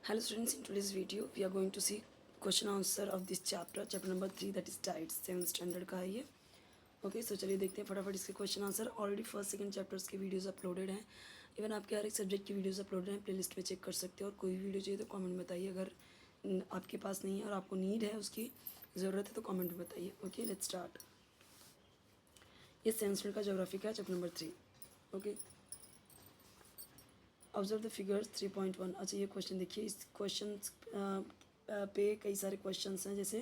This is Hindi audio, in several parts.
Hello students, in today's video we are going to see question answer of this chapter number 3, that is tides, 7th standard का है ये. ओके सो चलिए देखते हैं फटाफट इसके question answer. Already first second chapters की वीडियोस अपलोडेड हैं. इवन आपके हर एक सब्जेक्ट की वीडियोस अपलोडेड हैं, प्लेलिस्ट में चेक कर सकते हो. और कोई वीडियो चाहिए तो कमेंट में बताइए. अगर आपके पास नहीं है और आपको नीड है, उसकी ज़रूरत है, तो कमेंट में बताइए. Okay let's start. ये 7th स्टैंडर्ड का ज्योग्राफी का chapter number 3. Okay observe the figures 3.1. अच्छा ये क्वेश्चन देखिए. इस क्वेश्चन पे कई सारे क्वेश्चंस हैं. जैसे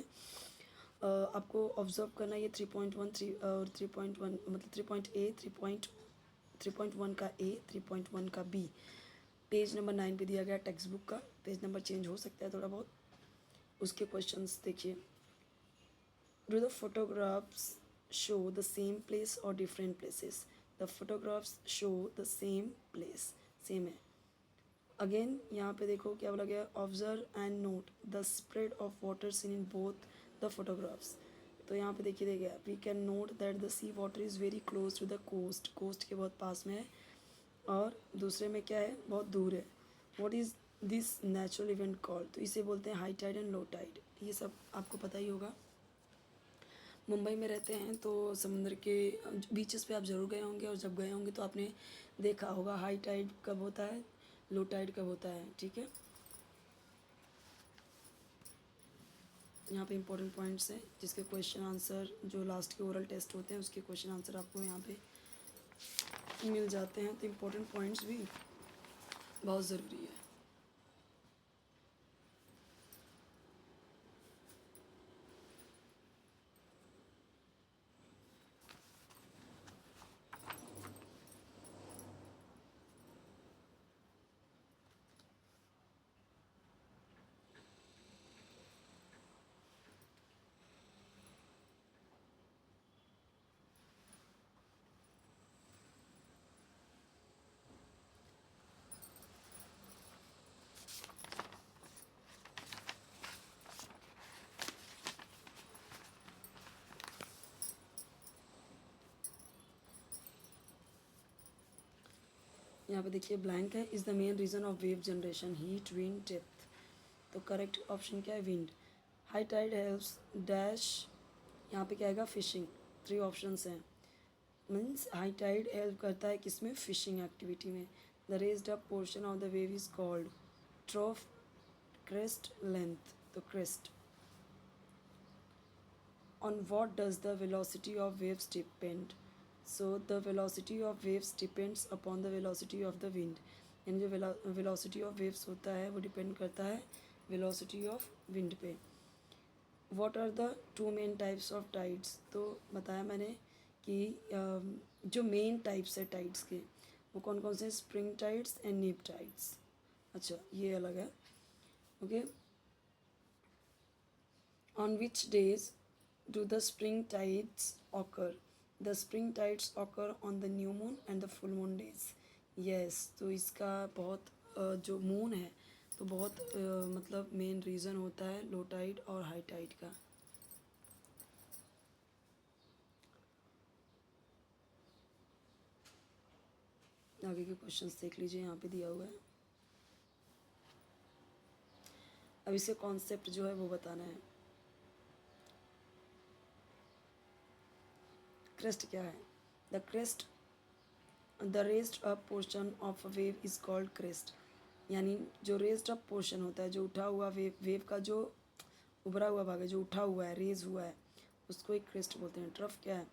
आपको ऑब्जर्व करना है ये 3.1 और 3.1 मतलब 3.1 का ए, 3.1 का बी. पेज नंबर 9 पे दिया गया टेक्स्ट बुक का. पेज नंबर चेंज हो सकता है थोड़ा बहुत. उसके क्वेश्चंस देखिए. Do the photographs show the same place और different places. The photographs show the same place, same है. अगेन यहाँ पे देखो क्या बोला गया. Observe and note the spread of water seen in both the photographs. तो यहाँ पे देखिए गया we can note that the sea water is very close to the coast. Coast के बहुत पास में है. और दूसरे में क्या है, बहुत दूर है. What is this natural event called. तो इसे बोलते हैं high tide and low tide. ये सब आपको पता ही होगा. मुंबई में रहते हैं तो समुद्र के बीचेस पे आप ज़रूर गए होंगे. और जब गए होंगे तो आपने देखा होगा हाई टाइड कब होता है, लो टाइड कब होता है. ठीक है, यहाँ पे इंपॉर्टेंट पॉइंट्स हैं जिसके क्वेश्चन आंसर जो लास्ट के ओरल टेस्ट होते हैं उसके क्वेश्चन आंसर आपको यहाँ पे मिल जाते हैं. तो इम्पोर्टेंट पॉइंट्स भी बहुत ज़रूरी है. यहाँ पे देखिए ब्लैंक है. Is the main reason of wave generation heat wind depth. तो करेक्ट ऑप्शन क्या है, wind. High tide helps dash. यहाँ पे क्या आएगा, फिशिंग. 3 ऑप्शंस हैं. मीन्स हाई टाइड हेल्प करता है किसमें, फिशिंग एक्टिविटी में. The raised up portion of the wave is called trough. Crest length, तो crest. On what does the velocity of waves depend? So the velocity of waves depends upon the velocity of the wind. यानी जो velocity of waves होता है वो डिपेंड करता है velocity of wind पे. What are the 2 main types of tides? तो बताया मैंने कि जो मेन टाइप्स है टाइड्स के वो कौन कौन से, स्प्रिंग टाइड्स एंड नीप टाइड्स. अच्छा ये अलग है. Okay. On which days do the spring tides occur? The spring tides occur on the new moon and the full moon days. Yes, तो इसका बहुत जो मून है तो बहुत मतलब मेन रीज़न होता है लो टाइड और हाई टाइड का. आगे के क्वेश्चंस देख लीजिए, यहाँ पे दिया हुआ है. अब इसे कॉन्सेप्ट जो है वो बताना है. क्रेस्ट क्या है, the crest the raised up portion of a wave is called crest. यानी जो रेस्ड अप पोर्शन होता है, जो उठा हुआ वेव, वेव का जो उभरा हुआ भाग है, जो उठा हुआ है, रेज हुआ है, उसको एक क्रेस्ट बोलते हैं. ट्रफ क्या है,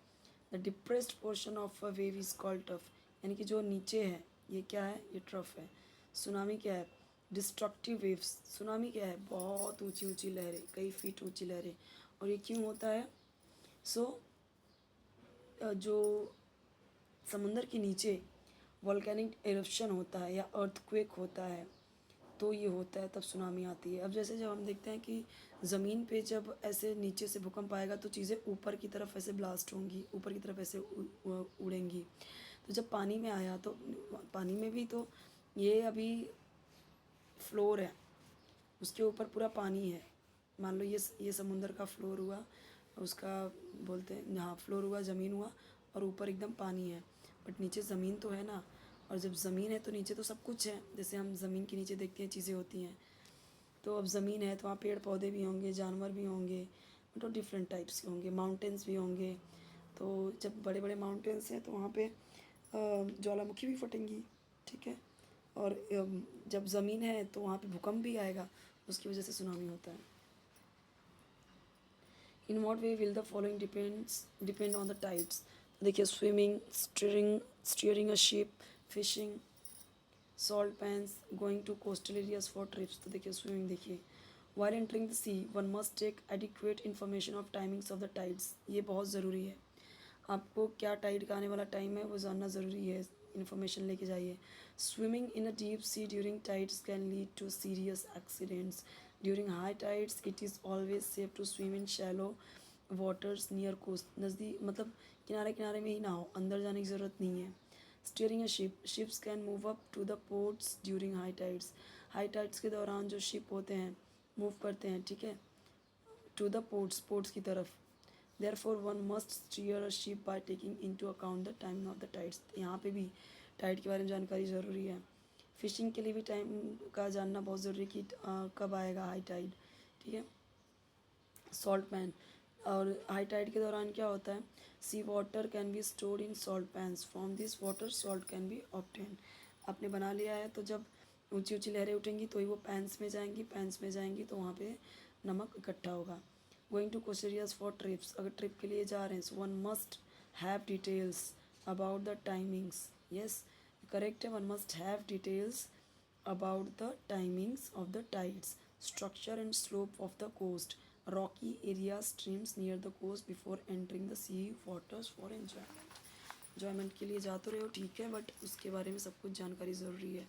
the depressed portion of a wave is called tough. यानी कि जो नीचे है ये क्या है, ये ट्रफ है. सुनामी क्या है, डिस्ट्रक्टिव वेव्स. सुनामी क्या है, बहुत ऊंची ऊंची लहरें, कई फीट ऊंची लहरें. और ये क्यों होता है, सो जो समुंदर के नीचे वॉल्केनिक एरप्शन होता है या अर्थक्वेक होता है तो ये होता है, तब सुनामी आती है. अब जैसे जब हम देखते हैं कि ज़मीन पे जब ऐसे नीचे से भूकंप आएगा तो चीज़ें ऊपर की तरफ ऐसे ब्लास्ट होंगी, ऊपर की तरफ ऐसे उड़ेंगी. तो जब पानी में आया तो पानी में भी तो ये अभी फ्लोर है, उसके ऊपर पूरा पानी है. मान लो ये समुंदर का फ्लोर हुआ, उसका बोलते हैं यहाँ फ्लोर हुआ, ज़मीन हुआ, और ऊपर एकदम पानी है. बट नीचे ज़मीन तो है ना. और जब ज़मीन है तो नीचे तो सब कुछ है. जैसे हम ज़मीन के नीचे देखते हैं चीज़ें होती हैं. तो अब ज़मीन है तो वहाँ पेड़ पौधे भी होंगे, जानवर भी होंगे, तो डिफरेंट टाइप्स के होंगे, माउंटेन्स भी होंगे। तो जब बड़े बड़े माउंटेन्स हैं तो वहाँ पे ज्वालामुखी भी फटेंगी, ठीक है। और जब ज़मीन है तो वहाँ पे भूकंप भी आएगा, उसकी वजह से सुनामी होता है। In what way will the following depend on the tides. देखिए swimming, steering a ship, fishing, salt pans, going to coastal areas for trips. तो देखिए स्विमिंग, देखिए while entering the sea one must take adequate information of timings of the tides. ये बहुत ज़रूरी है, आपको क्या टाइड का आने वाला टाइम है वो जानना ज़रूरी है, इन्फॉर्मेशन लेके जाइए। Swimming in a deep sea during tides can lead to serious accidents. During high tides it is always safe to swim in shallow waters near coast. नज़दीक मतलब किनारे किनारे में ही ना हो, अंदर जाने की ज़रूरत नहीं है। Steering a ship, ships can move up to the ports during high tides. High tides के दौरान जो शिप होते हैं मूव करते हैं, ठीक है, टू द पोर्ट्स की तरफ। Therefore, one must steer a ship by taking into account the timing of the tides। यहाँ पे भी टाइड के बारे में जानकारी ज़रूरी है। फिशिंग के लिए भी टाइम का जानना बहुत ज़रूरी है कि कब आएगा हाई टाइड, ठीक है। सॉल्ट पैन, और हाई टाइड के दौरान क्या होता है, sea water can be stored in salt pans, from this water salt can be obtain. आपने बना लिया है तो जब ऊंची ऊंची लहरें उठेंगी तो ही वो पैंस में जाएंगी, पैंस में जाएंगी तो वहाँ पे नमक इकट्ठा होगा। Going to coast areas for trips, अगर ट्रिप के लिए जा रहे हैं, so one must have details about the timings. Yes, correct है, one must have details about the timings of the tides, structure and slope of the coast, rocky areas, streams near the coast before entering the sea waters for enjoyment। enjoyment के लिए जा तो रहे हो ठीक है, बट उसके बारे में सब कुछ जानकारी ज़रूरी है,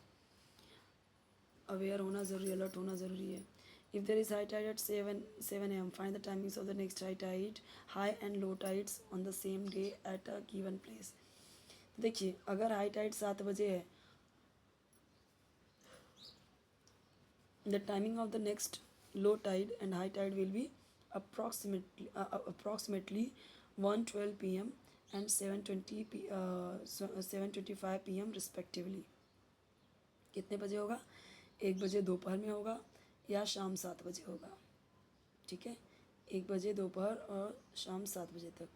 अवेयर होना ज़रूरी है, अलर्ट होना ज़रूरी है। If there is high tide at 7 a.m., find the timings of the next high tide, high and low tides on the same day at a given place। देखिए अगर हाई टाइड 7 बजे है, the timing of the next low tide and high tide will be approximately 1:12 p.m. and 7:25 p.m. respectively। कितने बजे होगा, 1 बजे दोपहर में होगा या शाम 7 बजे होगा, ठीक है, 1 बजे दोपहर और शाम 7 बजे तक,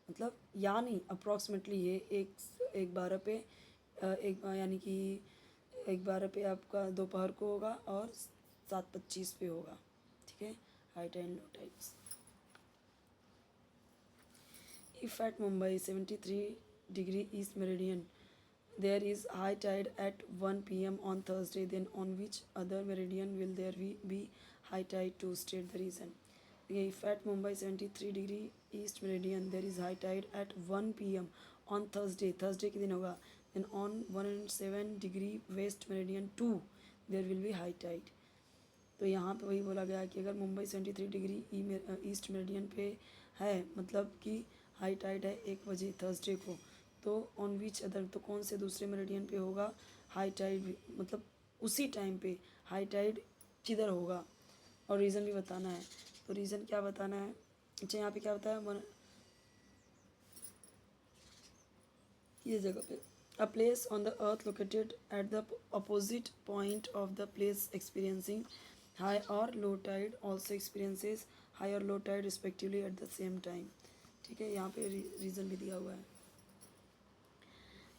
मतलब यानी अप्रॉक्सीमेटली ये एक 12 पे एक यानी कि 1:12 पे आपका दोपहर को होगा और 7:25 पे होगा, ठीक है, high tide low tides. If at Mumbai 73 degree east meridian there is high tide at 1 p.m. on Thursday, then on which other meridian will there be high tide to state the reason। if at Mumbai 73 degree east meridian there is high tide at 1 p.m. on Thursday के दिन होगा, then on 107 degree west meridian 2 there will be high tide। तो यहाँ पे वही बोला गया कि अगर मुंबई 73 डिग्री ईस्ट मेरिडियन पे है, मतलब कि हाई टाइड है 1 बजे थर्सडे को, तो ऑन विच अदर, तो कौन से दूसरे मेरिडियन पे होगा हाई टाइड, मतलब उसी टाइम पे हाई टाइड किधर होगा, और रीज़न भी बताना है। तो रीज़न क्या बताना है, अच्छा यहाँ पे क्या बताया, ये जगह पे a place on the earth located at the opposite point of the place experiencing high or low tide also experiences high or low tide respectively at the same time। ठीक है, यहाँ पे रीज़न भी दिया हुआ है।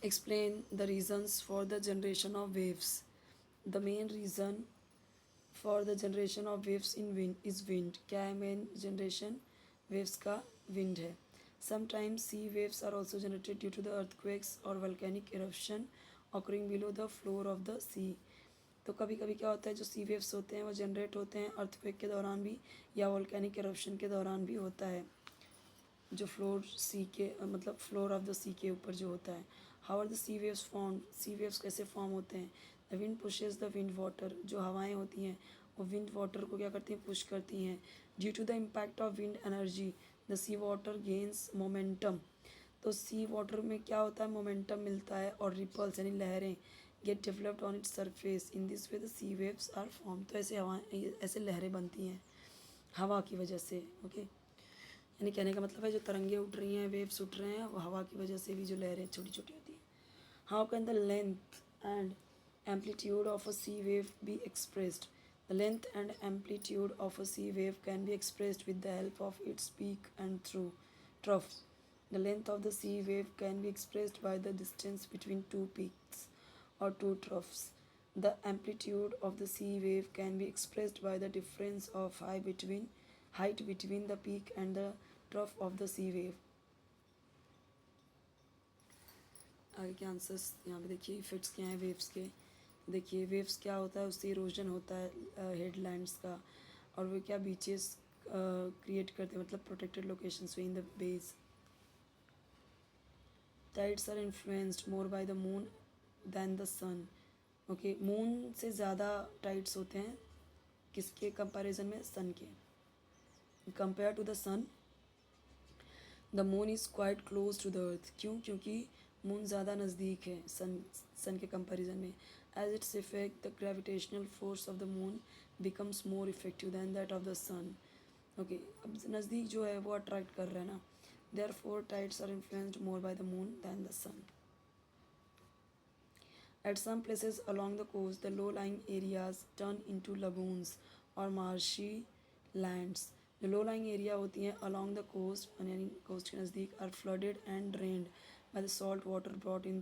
Explain the reasons for the generation of waves। The main reason for the generation of waves in wind is wind। क्या है मेन जनरेशन waves का, wind है। Sometimes sea waves are also generated due to the earthquakes or volcanic eruption occurring below the floor of the sea। तो कभी कभी क्या होता है, जो सी वेव्स होते हैं वो जनरेट होते हैं अर्थक्वेक के दौरान भी या वोल्केनिक eruption के दौरान भी होता है, जो फ्लोर सी के मतलब फ्लोर ऑफ द सी के ऊपर जो होता है। How are the sea waves form, sea waves कैसे फॉर्म होते हैं, the wind pushes the wind water, जो हवाएं होती हैं वो विंड वाटर को क्या करती हैं, पुश करती हैं। Due to the impact of wind energy the sea water gains momentum. तो सी वाटर में क्या होता है, मोमेंटम मिलता है, और रिपल्स यानी लहरें get developed on its surface, in this way the sea waves are form. तो ऐसे हवाएं, ऐसे लहरें बनती हैं हवा की वजह से, ओके। यानी कहने का मतलब है जो तरंगे उठ रही हैं, वेव्स उठ रहे हैं, वो हवा की वजह से भी जो लहरें छोटी छोटी होती हैं। How can the length and amplitude of a sea wave be expressed. The length and amplitude of a sea wave can be expressed with the help of its peak and through trough. The length of the sea wave can be expressed by the distance between two peaks or two troughs. The amplitude of the sea wave can be expressed by the difference of height between the peak and the trough of the sea wave. आगे के आंसर्स यहाँ पे देखिए, इफेक्ट्स क्या हैं वेव्स के। देखिए वेव्स क्या होता है, उससे इरोजन होता है हेडलैंड्स का, और वो क्या बीचेस क्रिएट करते हैं, मतलब protected locations in the base. Tides are influenced more by the moon than the sun. Okay, moon से ज़्यादा टाइड्स होते हैं किसके कंपैरिजन में, सन के। Compare to the sun the moon is quite close to the earth. क्यों? क्योंकि मून ज़्यादा नज़दीक है सन के कंपैरिजन में। As its effect the gravitational force of the moon becomes more effective than that of the sun. Okay, अब नज़दीक जो है वो अट्रैक्ट कर रहा है ना, therefore tides are influenced more by the moon than the sun. At some places along the coast, the low-lying areas turn into lagoons or marshy lands. जो low-lying area होती हैं along the coast यानी coast के नज़दीक are flooded and drained by the salt water brought in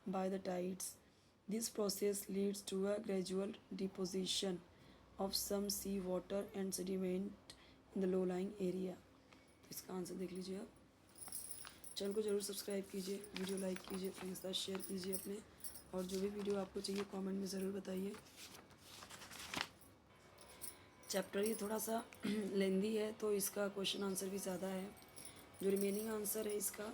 by the tides. This process leads to a gradual deposition of some sea water and sediment in the low-lying area. इसका आंसर देख लीजिए आप। चैनल को जरूर सब्सक्राइब कीजिए, वीडियो लाइक कीजिए, फ्रेंड्स के साथ शेयर कीजिए अपने, और जो भी वीडियो आपको चाहिए कमेंट में ज़रूर बताइए। चैप्टर ये थोड़ा सा लेंदी है तो इसका क्वेश्चन आंसर भी ज़्यादा है। जो रिमेनिंग आंसर है इसका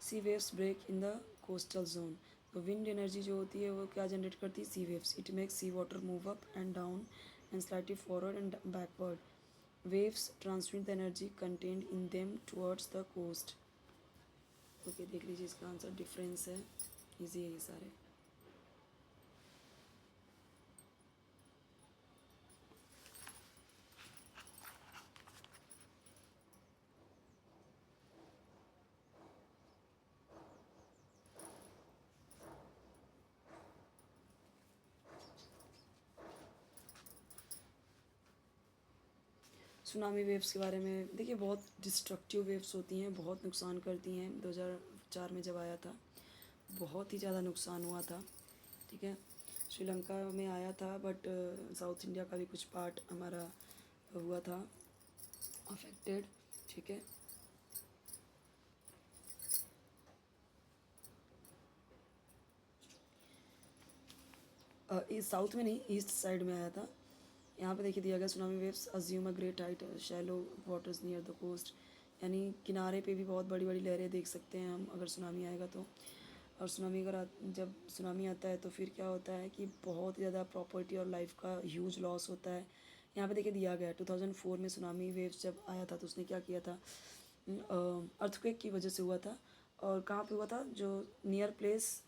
sea waves break in the coastal zone. तो विंड एनर्जी जो होती है वो क्या जनरेट करती है, sea waves. It makes sea water move up and down and slightly forward and backward. Waves transmit the energy contained in them towards the coast. Okay, देख लीजिए इसका आंसर, डिफरेंस है, इजी है ये सारे। सुनामी वेव्स के बारे में देखिए, बहुत डिस्ट्रक्टिव वेव्स होती हैं, बहुत नुकसान करती हैं। 2004 में जब आया था बहुत ही ज़्यादा नुकसान हुआ था, ठीक है। श्रीलंका में आया था, बट साउथ इंडिया का भी कुछ पार्ट हमारा हुआ था अफेक्टेड, ठीक है। इस साउथ में नहीं, ईस्ट साइड में आया था। यहाँ पे देखिए दिया गया, tsunami waves assume a great height shallow waters near the coast, यानी किनारे पे भी बहुत बड़ी बड़ी लहरें देख सकते हैं हम अगर सुनामी आएगा तो। और सुनामी जब सुनामी आता है तो फिर क्या होता है कि बहुत ज़्यादा प्रॉपर्टी और लाइफ का ह्यूज लॉस होता है। यहाँ पे देखिए दिया गया है 2004 में सुनामी वेव्स जब आया था तो उसने क्या किया था, अर्थक्वेक की वजह से हुआ था। और कहाँ पे हुआ था, जो near place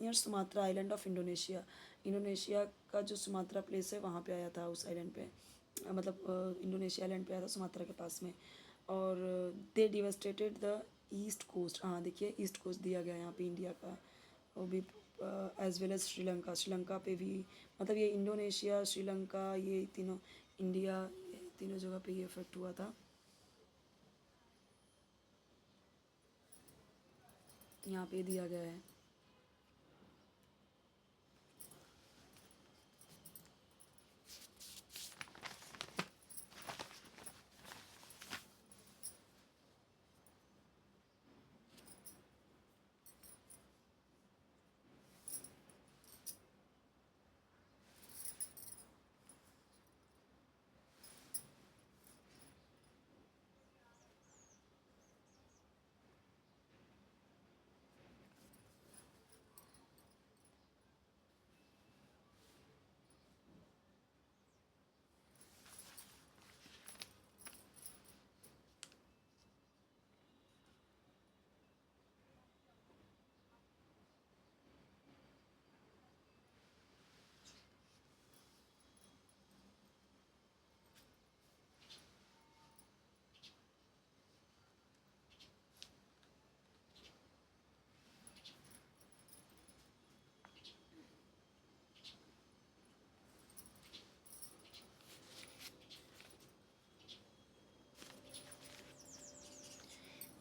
near Sumatra island of Indonesia. Indonesia का जो सुमात्रा प्लेस है वहाँ पे आया था, उस आइलैंड पे, मतलब इंडोनेशिया आइलैंड पे आया था सुमात्रा के पास में। और दे डिवास्टेटेड द ईस्ट कोस्ट। हाँ देखिए, ईस्ट कोस्ट दिया गया है यहाँ पे इंडिया का, वो भी एज वेल एज श्रीलंका पे भी, मतलब ये इंडोनेशिया, श्रीलंका, ये तीनों, इंडिया, ये तीनों जगह पे ये इफेक्ट हुआ था। यहाँ पे दिया गया है।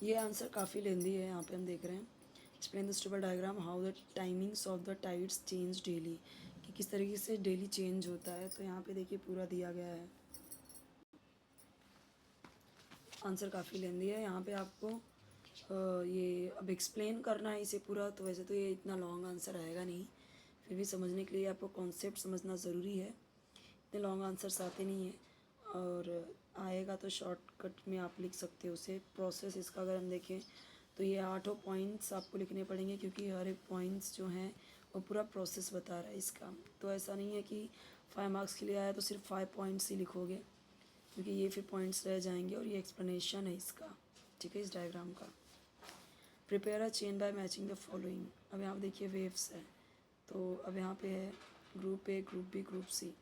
ये आंसर काफ़ी लेंदी है, यहाँ पे हम देख रहे हैं। Explain the stable diagram how the timings of the tides change daily, कि किस तरीके से डेली चेंज होता है। तो यहाँ पे देखिए पूरा दिया गया है, आंसर काफ़ी लेंदी है। यहाँ पे आपको ये अब एक्सप्लेन करना है इसे पूरा, तो वैसे तो ये इतना लॉन्ग आंसर आएगा नहीं, फिर भी समझने के लिए आपको कॉन्सेप्ट समझना ज़रूरी है। इतने लॉन्ग आंसर्स आते नहीं हैं, और आएगा तो शॉर्टकट में आप लिख सकते हो उसे। प्रोसेस इसका अगर हम देखें तो ये 8 पॉइंट्स आपको लिखने पड़ेंगे, क्योंकि हर एक पॉइंट्स जो हैं वो पूरा प्रोसेस बता रहा है इसका। तो ऐसा नहीं है कि 5 मार्क्स के लिए आया तो सिर्फ 5 पॉइंट्स ही लिखोगे, क्योंकि ये फिर पॉइंट्स रह जाएंगे, और ये एक्सप्लेनेशन है इसका, ठीक है, इस डायग्राम का। Prepare a chain by matching the following. अब यहाँ पे देखिए वेव्स है, तो अब यहाँ पे है group A, group B, group C.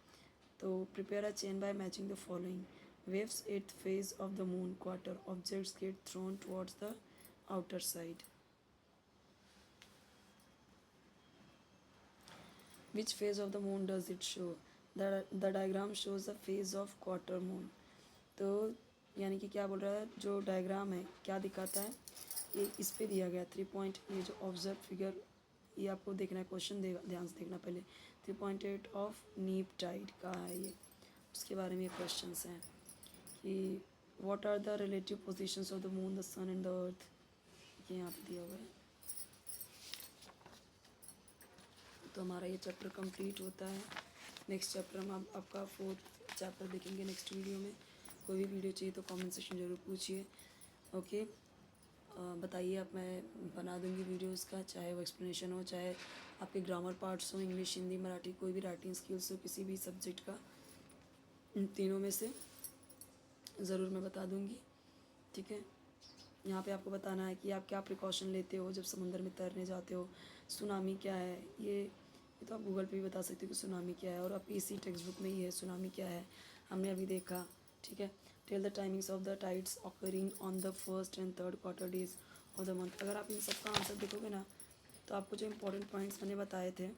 तो prepare a chain by matching the following. Waves at phase of the moon quarter, objects get thrown towards the outer side. Which phase of the moon does it show? The diagram shows the phase of quarter moon. तो यानी कि क्या बोल रहा है, जो डायग्राम है क्या दिखाता है, ये इस पे दिया गया 3 पॉइंट, ये जो ऑब्जर्व फिगर, ये आपको देखना है, क्वेश्चन देगा, ध्यान से देखना पहले। 3.8 ऑफ नीप टाइड का है ये, उसके बारे में क्वेश्चन हैं कि what are the relative positions of the moon, the sun and the earth, ये यहाँ पे दिया हुआ है। तो हमारा ये चैप्टर कंप्लीट होता है। नेक्स्ट चैप्टर हम आपका 4th चैप्टर देखेंगे नेक्स्ट वीडियो में। कोई भी वीडियो चाहिए तो कमेंट सेक्शन ज़रूर पूछिए, ओके। बताइए आप, मैं बना दूंगी वीडियोस का, चाहे वो एक्सप्लेनेशन हो, चाहे आपके ग्रामर पार्ट्स हो, इंग्लिश, हिंदी, मराठी, कोई भी राइटिंग स्किल्स हो, किसी भी सब्जेक्ट का, इन तीनों में से ज़रूर मैं बता दूंगी, ठीक है। यहाँ पे आपको बताना है कि आप क्या प्रिकॉशन लेते हो जब समुंदर में तैरने जाते हो, सुनामी क्या है, ये तो आप गूगल पे भी बता सकते हो कि सुनामी क्या है, और आप इसी टेक्स्ट बुक में ही है सुनामी क्या है, हमने अभी देखा, ठीक है। Tell the timings of the tides occurring on the 1st and 3rd quarter days of the month. अगर आप इन सब का आंसर देखोगे ना, तो आपको जो इंपॉर्टेंट पॉइंट्स मैंने बताए थे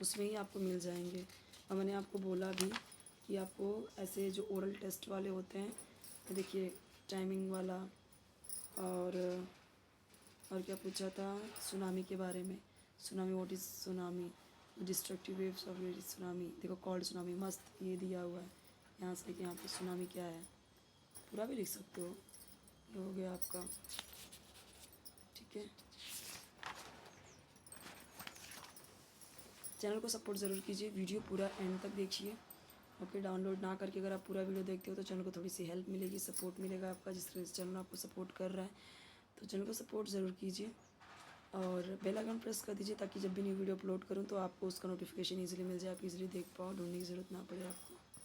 उसमें ही आपको मिल जाएंगे। और मैंने आपको बोला भी कि आपको ऐसे जो ओरल टेस्ट वाले होते हैं, देखिए टाइमिंग वाला, और क्या पूछा था सुनामी के बारे में, tsunami, what is tsunami, destructive waves of tsunami, देखो कॉल्ड सुनामी, मस्त ये दिया हुआ है। यहाँ से देखिए, यहाँ पे सुनामी क्या है पूरा भी लिख सकते हो, ये हो गया आपका, ठीक है। चैनल को सपोर्ट ज़रूर कीजिए, वीडियो पूरा एंड तक देखिए, ओके। डाउनलोड ना करके अगर आप पूरा वीडियो देखते हो तो चैनल को थोड़ी सी हेल्प मिलेगी, सपोर्ट मिलेगा आपका, जिस तरह से चैनल आपको सपोर्ट कर रहा है। तो चैनल को सपोर्ट ज़रूर कीजिए, और बेल आइकन प्रेस कर दीजिए, ताकि जब भी न्यू वीडियो अपलोड करूँ तो आपको उसका नोटिफिकेशन ईजिली मिल जाए, आप इजीली देख पाओ, ढूंढने की ज़रूरत ना पड़े आपको।